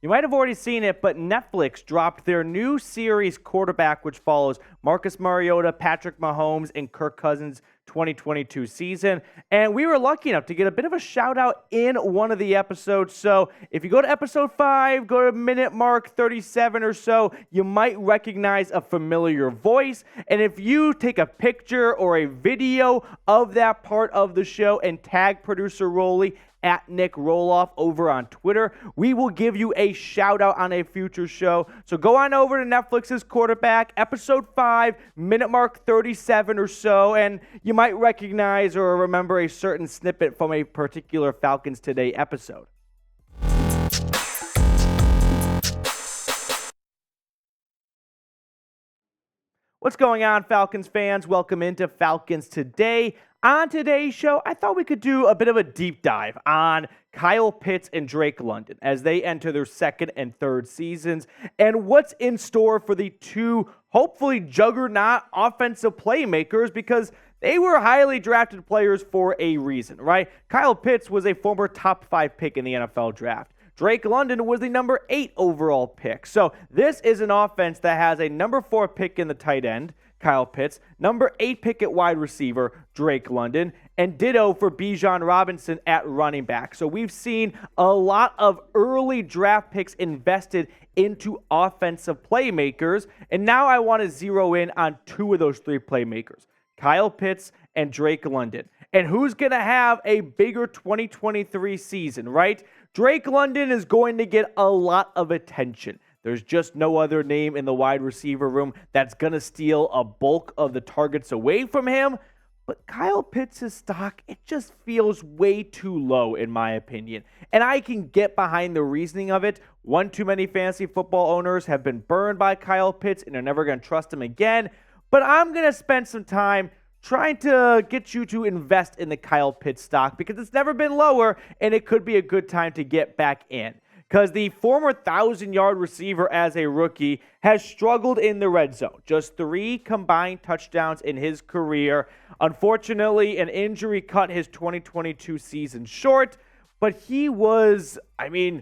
You might have already seen it, but Netflix dropped their new series Quarterback, which follows Marcus Mariota, Patrick Mahomes, and Kirk Cousins' 2022 season. And we were lucky enough to get a bit of a shout out in one of the episodes. So if you go to episode 5, go to minute mark 37 or so, you might recognize a familiar voice. And if you take a picture or a video of that part of the show and tag producer Rolly at Nick Roloff over on Twitter, we will give you a shout out on a future show. So go on over to Netflix's Quarterback, episode 5, minute mark 37 or so, and you might recognize or remember a certain snippet from a particular Falcons Today episode. What's going on, Falcons fans? Welcome into Falcons Today. On today's show, I thought we could do a bit of a deep dive on Kyle Pitts and Drake London as they enter their second and third seasons and what's in store for the two, hopefully, juggernaut offensive playmakers, because they were highly drafted players for a reason, right? Kyle Pitts was a former top 5 pick in the NFL draft. Drake London was the number 8 overall pick. So this is an offense that has a number 4 pick in the tight end, Kyle Pitts, number 8 pick at wide receiver, Drake London, and ditto for Bijan Robinson at running back. So we've seen a lot of early draft picks invested into offensive playmakers, and now I want to zero in on 2 of those 3 playmakers, Kyle Pitts and Drake London. And who's going to have a bigger 2023 season, right? Drake London is going to get a lot of attention. There's just no other name in the wide receiver room that's going to steal a bulk of the targets away from him. But Kyle Pitts' stock, it just feels way too low in my opinion. And I can get behind the reasoning of it. One too many fantasy football owners have been burned by Kyle Pitts and are never going to trust him again. But I'm going to spend some time trying to get you to invest in the Kyle Pitts stock because it's never been lower and it could be a good time to get back in. Because the former 1,000-yard receiver as a rookie has struggled in the red zone. Just 3 combined touchdowns in his career. Unfortunately, an injury cut his 2022 season short, but he was, he was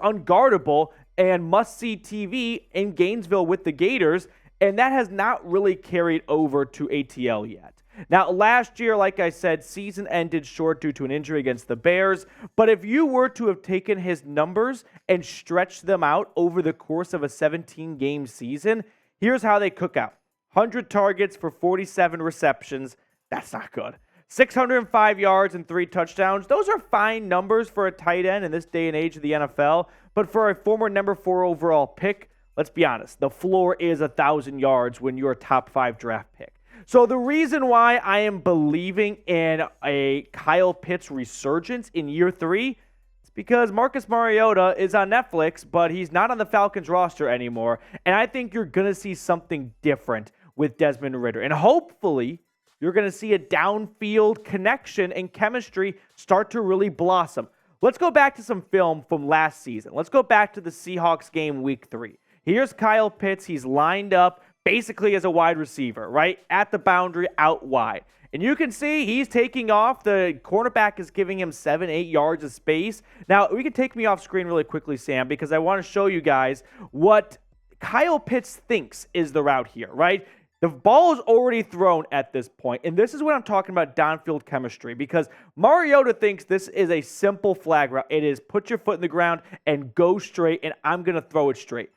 unguardable and must-see TV in Gainesville with the Gators, and that has not really carried over to ATL yet. Now, last year, like I said, season ended short due to an injury against the Bears. But if you were to have taken his numbers and stretched them out over the course of a 17-game season, here's how they cook out. 100 targets for 47 receptions. That's not good. 605 yards and 3 touchdowns. Those are fine numbers for a tight end in this day and age of the NFL. But for a former number 4 overall pick, let's be honest, the floor is 1,000 yards when you're a top 5 draft pick. So the reason why I am believing in a Kyle Pitts resurgence in year 3 is because Marcus Mariota is on Netflix, but he's not on the Falcons roster anymore. And I think you're going to see something different with Desmond Ridder. And hopefully you're going to see a downfield connection and chemistry start to really blossom. Let's go back to some film from last season. Let's go back to the Seahawks game week 3. Here's Kyle Pitts. He's lined up basically as a wide receiver, right? At the boundary, out wide. And you can see he's taking off. The cornerback is giving him 7-8 yards of space. Now, we can take me off screen really quickly, Sam, because I want to show you guys what Kyle Pitts thinks is the route here, right? The ball is already thrown at this point, and this is what I'm talking about downfield chemistry, because Mariota thinks this is a simple flag route. It is put your foot in the ground and go straight, and I'm going to throw it straight.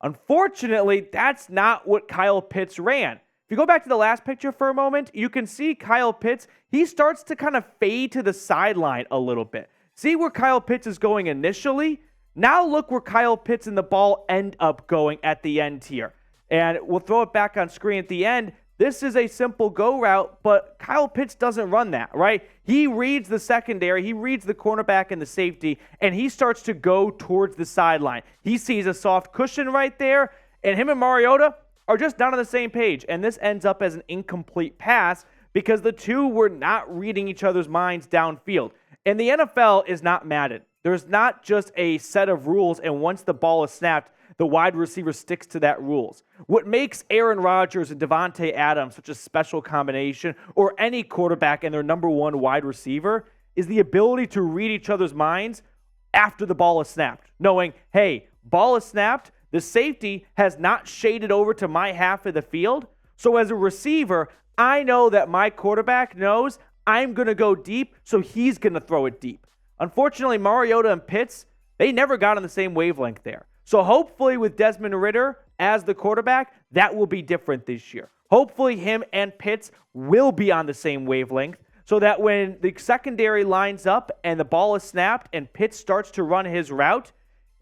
Unfortunately, that's not what Kyle Pitts ran. If you go back to the last picture for a moment, you can see Kyle Pitts, he starts to kind of fade to the sideline a little bit. See where Kyle Pitts is going initially? Now look where Kyle Pitts and the ball end up going at the end here. And we'll throw it back on screen at the end. This is a simple go route, but Kyle Pitts doesn't run that, right? He reads the secondary, he reads the cornerback and the safety, and he starts to go towards the sideline. He sees a soft cushion right there, and him and Mariota are just not on the same page. And this ends up as an incomplete pass because the two were not reading each other's minds downfield. And the NFL is not Madden. There's not just a set of rules, and once the ball is snapped, the wide receiver sticks to that rules. What makes Aaron Rodgers and Devontae Adams such a special combination, or any quarterback and their number 1 wide receiver, is the ability to read each other's minds after the ball is snapped, knowing, hey, ball is snapped, the safety has not shaded over to my half of the field. So as a receiver, I know that my quarterback knows I'm going to go deep, so he's going to throw it deep. Unfortunately, Mariota and Pitts, they never got on the same wavelength there. So hopefully with Desmond Ridder as the quarterback, that will be different this year. Hopefully him and Pitts will be on the same wavelength so that when the secondary lines up and the ball is snapped and Pitts starts to run his route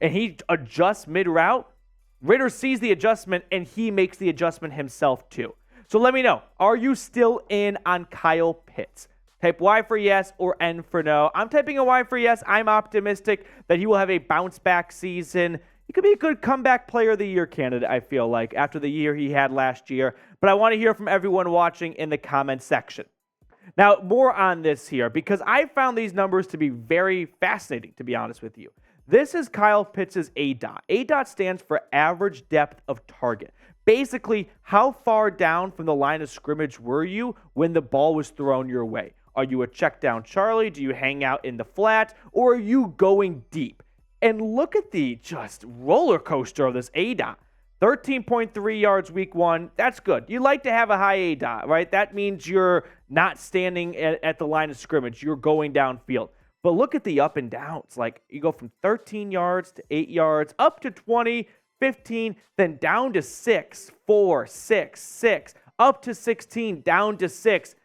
and he adjusts mid-route, Ridder sees the adjustment and he makes the adjustment himself too. So let me know, are you still in on Kyle Pitts? Type Y for yes or N for no. I'm typing a Y for yes. I'm optimistic that he will have a bounce-back season. He could be a good comeback player of the year candidate, I feel like, after the year he had last year. But I want to hear from everyone watching in the comment section. Now, more on this here, because I found these numbers to be very fascinating, to be honest with you. This is Kyle Pitts' ADOT. ADOT stands for average depth of target. Basically, how far down from the line of scrimmage were you when the ball was thrown your way? Are you a check down Charlie? Do you hang out in the flat? Or are you going deep? And look at the just roller coaster of this ADOT. 13.3 yards week 1. That's good. You like to have a high ADOT, right? That means you're not standing at the line of scrimmage. You're going downfield. But look at the up and downs. Like you go from 13 yards to 8 yards, up to 20, 15, then down to 6, 4, 6, 6, up to 16, down to 6.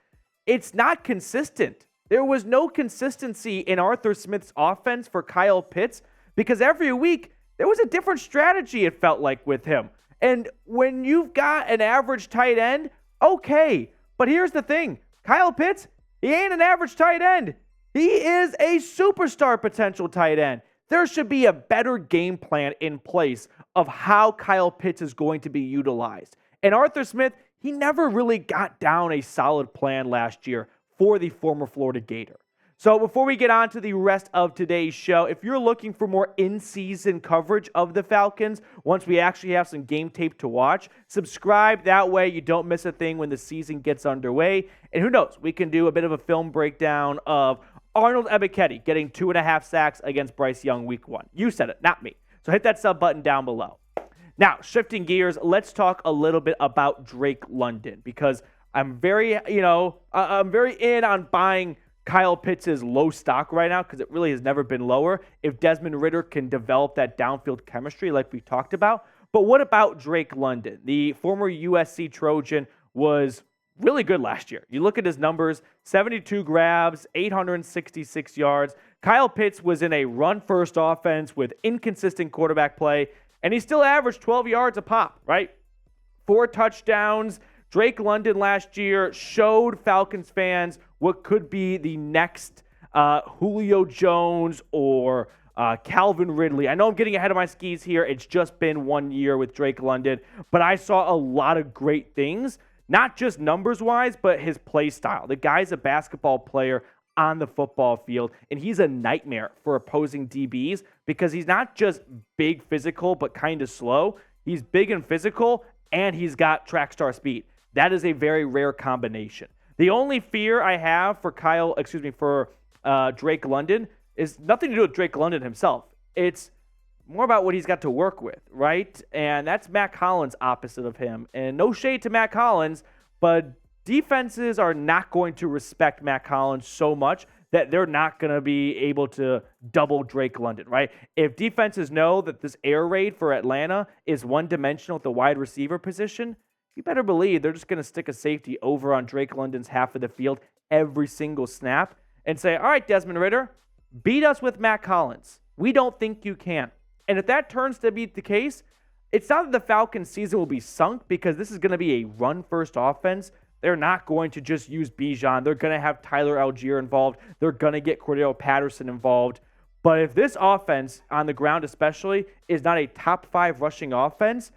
It's not consistent. There was no consistency in Arthur Smith's offense for Kyle Pitts because every week there was a different strategy, it felt like, with him. And when you've got an average tight end, okay. But here's the thing. Kyle Pitts, he ain't an average tight end. He is a superstar potential tight end. There should be a better game plan in place of how Kyle Pitts is going to be utilized. And Arthur Smith, he never really got down a solid plan last year for the former Florida Gator. So before we get on to the rest of today's show, if you're looking for more in-season coverage of the Falcons, once we actually have some game tape to watch, subscribe. That way you don't miss a thing when the season gets underway. And who knows, we can do a bit of a film breakdown of Arnold Ebiketie getting 2.5 sacks against Bryce Young week 1. You said it, not me. So hit that sub button down below. Now, shifting gears, let's talk a little bit about Drake London because I'm very in on buying Kyle Pitts' low stock right now because it really has never been lower if Desmond Ridder can develop that downfield chemistry like we talked about. But what about Drake London? The former USC Trojan was really good last year. You look at his numbers, 72 grabs, 866 yards. Kyle Pitts was in a run-first offense with inconsistent quarterback play, and he still averaged 12 yards a pop, right? 4 touchdowns. Drake London last year showed Falcons fans what could be the next Julio Jones or Calvin Ridley. I know I'm getting ahead of my skis here. It's just been 1 year with Drake London, but I saw a lot of great things, not just numbers-wise, but his play style. The guy's a basketball player on the football field, and he's a nightmare for opposing DBs because he's not just big physical, but kind of slow. He's big and physical, and he's got track star speed. That is a very rare combination. The only fear I have for Drake London is nothing to do with Drake London himself. It's more about what he's got to work with, right? And that's Matt Collins opposite of him. And no shade to Matt Collins, but defenses are not going to respect Matt Collins so much that they're not going to be able to double Drake London, right? If defenses know that this air raid for Atlanta is one-dimensional at the wide receiver position, you better believe they're just going to stick a safety over on Drake London's half of the field every single snap and say, all right, Desmond Ridder, beat us with Matt Collins. We don't think you can. And if that turns to be the case, it's not that the Falcons season will be sunk because this is going to be a run-first offense. They're not going to just use Bijan. They're going to have Tyler Algier involved. They're going to get Cordell Patterson involved. But if this offense, on the ground especially, is not a top 5 rushing offense,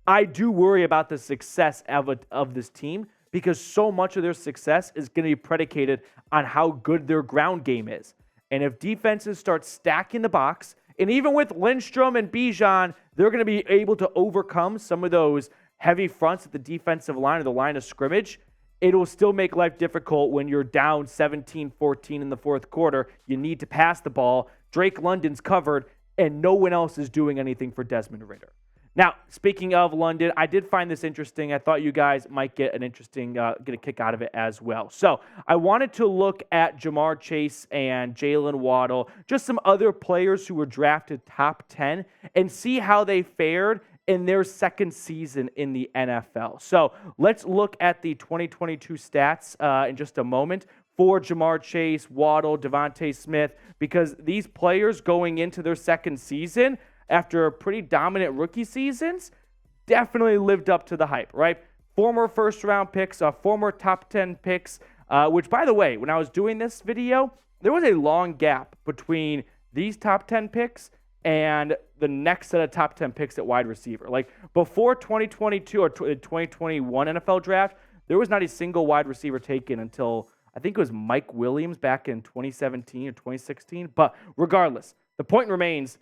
I do worry about the success of this team because so much of their success is going to be predicated on how good their ground game is. And if defenses start stacking the box, and even with Lindstrom and Bijan, they're going to be able to overcome some of those heavy fronts at the defensive line or the line of scrimmage. It will still make life difficult when you're down 17-14 in the fourth quarter. You need to pass the ball Drake London's covered, and no one else is doing anything for Desmond Ridder. Now, speaking of London, I did find this interesting. I thought you guys might get an interesting, get a kick out of it as well. So I wanted to look at Jamar Chase and Jalen Waddle, just some other players who were drafted top 10, and see how they fared in their second season in the NFL. So let's look at the 2022 stats in just a moment for Jamar Chase, Waddle, Devontae Smith, because these players going into their second season after pretty dominant rookie seasons definitely lived up to the hype, right? Former first-round picks, former top 10 picks, which, by the way, when I was doing this video, there was a long gap between these top 10 picks and the next set of top 10 picks at wide receiver. Like, before 2022 or 2021 NFL draft, there was not a single wide receiver taken until, I think it was Mike Williams back in 2017 or 2016. But regardless, the point remains,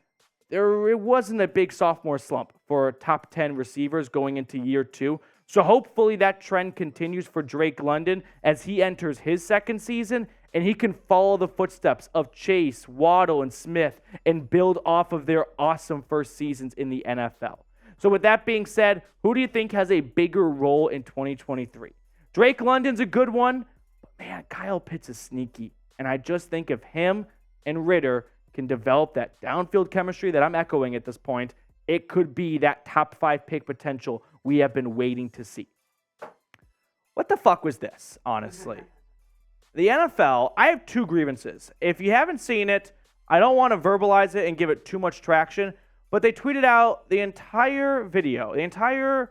it wasn't a big sophomore slump for top 10 receivers going into year 2. So hopefully that trend continues for Drake London as he enters his second season, and he can follow the footsteps of Chase, Waddle, and Smith and build off of their awesome first seasons in the NFL. So with that being said, who do you think has a bigger role in 2023? Drake London's a good one, but man, Kyle Pitts is sneaky. And I just think if him and Ridder can develop that downfield chemistry that I'm echoing at this point, it could be that top 5 pick potential we have been waiting to see. What the fuck was this, honestly? The NFL, I have 2 grievances. If you haven't seen it, I don't want to verbalize it and give it too much traction, but they tweeted out the entire video, the entire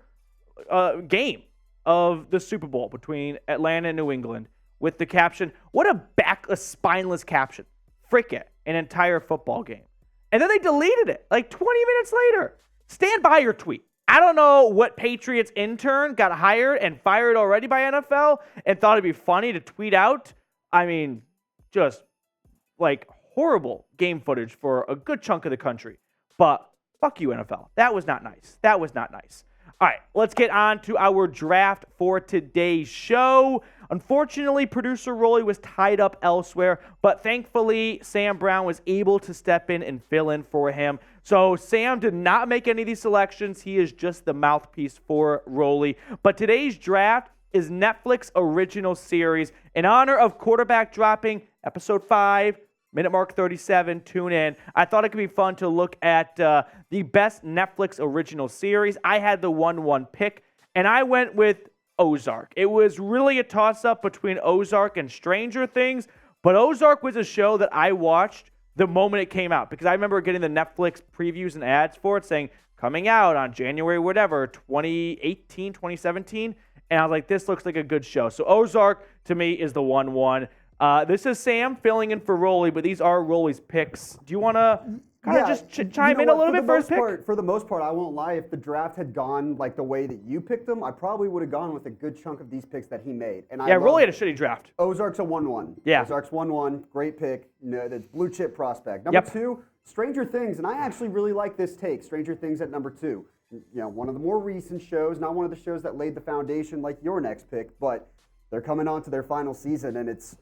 game of the Super Bowl between Atlanta and New England with the caption, what a spineless caption. Frick it. An entire football game. And then they deleted it like 20 minutes later. Stand by your tweet. I don't know what Patriots intern got hired and fired already by NFL and thought it'd be funny to tweet out. I mean, just like horrible game footage for a good chunk of the country. But fuck you, NFL. That was not nice. That was not nice. All right, let's get on to our draft for today's show. Unfortunately, producer Rolly was tied up elsewhere, but thankfully, Sam Brown was able to step in and fill in for him. So Sam did not make any of these selections. He is just the mouthpiece for Rolly. But today's draft is Netflix original series in honor of quarterback dropping episode 5. Minute mark 37, tune in. I thought it could be fun to look at the best Netflix original series. I had the 1-1 pick, and I went with Ozark. It was really a toss-up between Ozark and Stranger Things, but Ozark was a show that I watched the moment it came out because I remember getting the Netflix previews and ads for it saying, coming out on January whatever, 2018, 2017, and I was like, this looks like a good show. So Ozark, to me, is the 1-1. This is Sam filling in for Rolly, but these are Rolly's picks. Do you want to kind of just chime in a little bit for his pick? For the most part, I won't lie. If the draft had gone like the way that you picked them, I probably would have gone with a good chunk of these picks that he made. And Rolly had a shitty draft. Ozark's a 1-1. Yeah. Ozark's 1-1. Great pick. No, that's blue chip prospect. Number 2, Stranger Things. And I actually really like this take. Stranger Things at number 2. You know, one of the more recent shows, not one of the shows that laid the foundation like your next pick, but they're coming on to their final season, and it's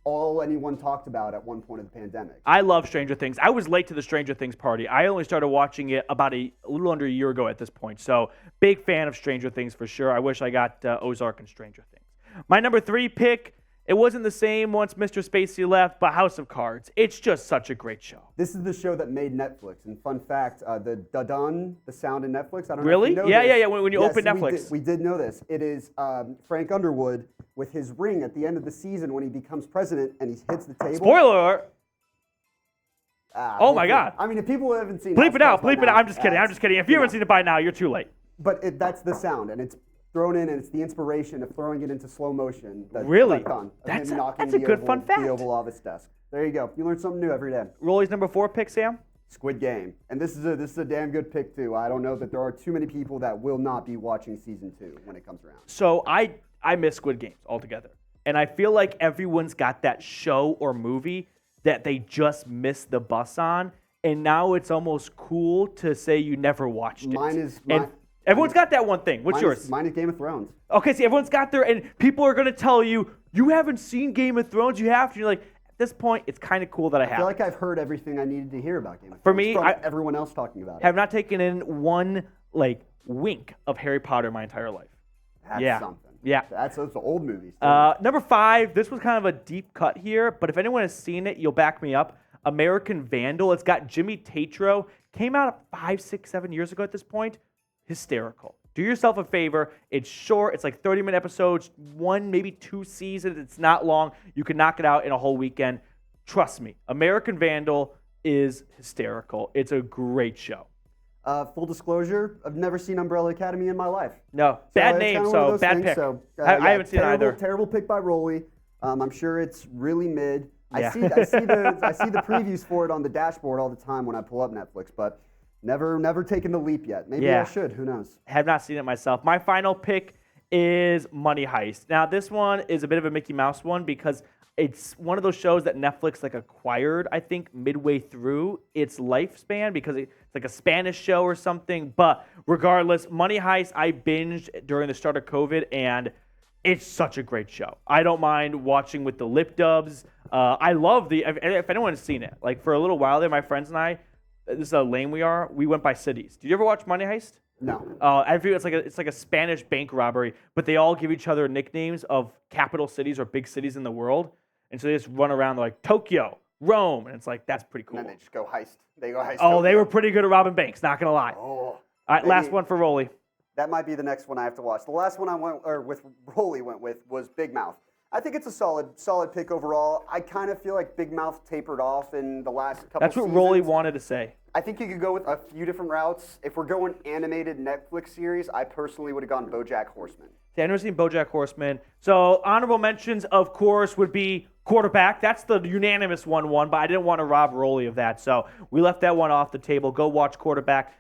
all anyone talked about at one point of the pandemic. I love Stranger Things. I was late to the Stranger Things party. I only started watching it about a little under a year ago at this point. So big fan of Stranger Things for sure. I wish I got Ozark and Stranger Things. My number 3 pick, it wasn't the same once Mr. Spacey left, but House of Cards. It's just such a great show. This is the show that made Netflix. And fun fact, the da-dun, the sound in Netflix, I don't really? know if you know Yeah. When you open Netflix. We did know this. It is Frank Underwood with his ring at the end of the season when he becomes president and he hits the table. Spoiler alert. Oh my God. I mean, if people haven't seen bleep it out. I'm just kidding. If you haven't seen it by now, you're too late. But that's the sound, and it's thrown in, and it's the inspiration of throwing it into slow motion. Really? That's a good fun fact. The Oval Office desk. There you go. You learn something new every day. Rolly's number 4 pick, Sam? Squid Game. And this is a damn good pick, too. I don't know that there are too many people that will not be watching season 2 when it comes around. So I miss Squid Games altogether. And I feel like everyone's got that show or movie that they just missed the bus on. And now it's almost cool to say you never watched it. Everyone's got that one thing. What's yours? Mine is Game of Thrones. Okay, see, everyone's got their, and people are going to tell you, you haven't seen Game of Thrones, you have to. You're like, this point, it's kind of cool that I have. I feel like I've heard everything I needed to hear about Game of Thrones. For me, from everyone else talking about it. Have not taken in one wink of Harry Potter my entire life. That's something. Yeah. That's those old movies. Number 5, this was kind of a deep cut here, but if anyone has seen it, you'll back me up. American Vandal. It's got Jimmy Tatro. Came out 5, 6, 7 years ago at this point. Hysterical. Do yourself a favor. It's short. It's like 30-minute episodes, 1, maybe 2 seasons. It's not long. You can knock it out in a whole weekend. Trust me. American Vandal is hysterical. It's a great show. Full disclosure, I've never seen Umbrella Academy in my life. No, bad name, so bad pick. So, I haven't seen it either. Terrible pick by Rolly. I'm sure it's really mid. Yeah. I see the previews for it on the dashboard all the time when I pull up Netflix, but never taken the leap yet. Maybe I should. Who knows? Have not seen it myself. My final pick is Money Heist. Now, this one is a bit of a Mickey Mouse one because it's one of those shows that Netflix acquired, I think, midway through its lifespan because it's like a Spanish show or something. But regardless, Money Heist, I binged during the start of COVID, and it's such a great show. I don't mind watching with the lip dubs. I love if anyone has seen it, for a little while there, my friends and I, this is how lame we are, we went by cities. Did you ever watch Money Heist? No. I feel it's like a Spanish bank robbery, but they all give each other nicknames of capital cities or big cities in the world. And so they just run around like Tokyo, Rome, and it's that's pretty cool. And then they just go heist. They go heist. Oh, Tokyo. They were pretty good at robbing banks, not going to lie. Oh. All right, last one for Rolly. That might be the next one I have to watch. The last one Rolly went with was Big Mouth. I think it's a solid pick overall. I kind of feel like Big Mouth tapered off in the last couple That's what seasons. Rolly wanted to say. I think you could go with a few different routes. If we're going animated Netflix series, I personally would have gone BoJack Horseman. See, I've never seen BoJack Horseman. So honorable mentions, of course, would be Quarterback. That's the unanimous 1-1, but I didn't want to rob Rolly of that. So we left that one off the table. Go watch Quarterback,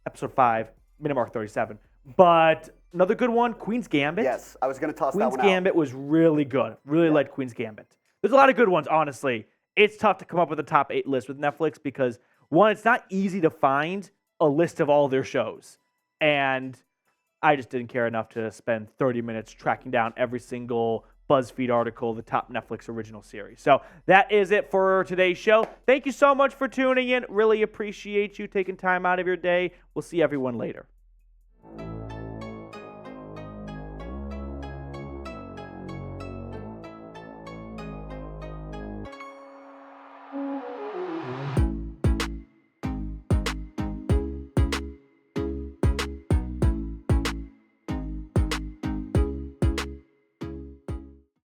episode 5, minute mark 37. But another good one, Queen's Gambit. Yes, I was going to toss that one out. Queen's Gambit was really good. Really liked Queen's Gambit. There's a lot of good ones, honestly. It's tough to come up with a top 8 list with Netflix because, one, it's not easy to find a list of all their shows. And I just didn't care enough to spend 30 minutes tracking down every single BuzzFeed article, the top Netflix original series. So that is it for today's show. Thank you so much for tuning in. Really appreciate you taking time out of your day. We'll see everyone later.